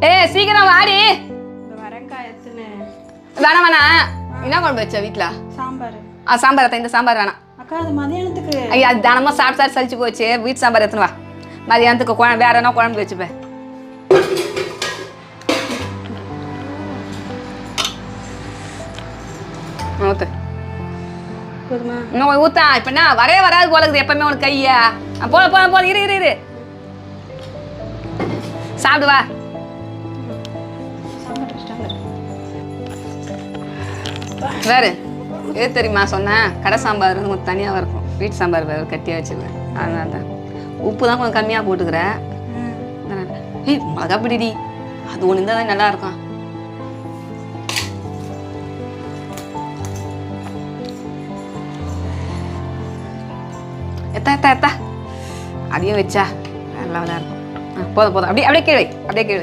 சீக்கிரம் வாடி. வரங்காய் எத்துன்னு. வேணாம் வேணாம். என்ன குழம்பு வச்ச வீட்டில்? சாம்பார். சாம்பார் இந்த சாம்பார் வேணாம். அக்கா அது மதியானத்துக்கு. ஐயா அது தினமும் சாப்பிட்டு சலிச்சு போச்சு. வீட்டு சாம்பார் எடுத்துன்னு வா. மதியானத்துக்கு குழம்பு வேற என்ன குழம்பு வச்சுப்பேன். ஊத்து. போதுமா? இன்னும் ஊத்தா. இப்போ என்ன வராது போல இருக்குது எப்பவுமே உனக்கு கையா. போல இரு. சாப்பிடு வா. வேறு எது தெரியுமா சொன்னேன்? கடை சாம்பார் கொஞ்சம் தனியாக இருக்கும். வீட்டு சாம்பார் வேறு கட்டியாக வச்சுருவேன். அதனால தான் உப்பு தான் கொஞ்சம் கம்மியாக போட்டுக்கிறேன். மிளகா பிடிடி அது ஒன்று இருந்தால் தான் நல்லா இருக்கும். எத்தா அதையும் வச்சா நல்லா இருக்கும். போதும் அப்படியே கீழே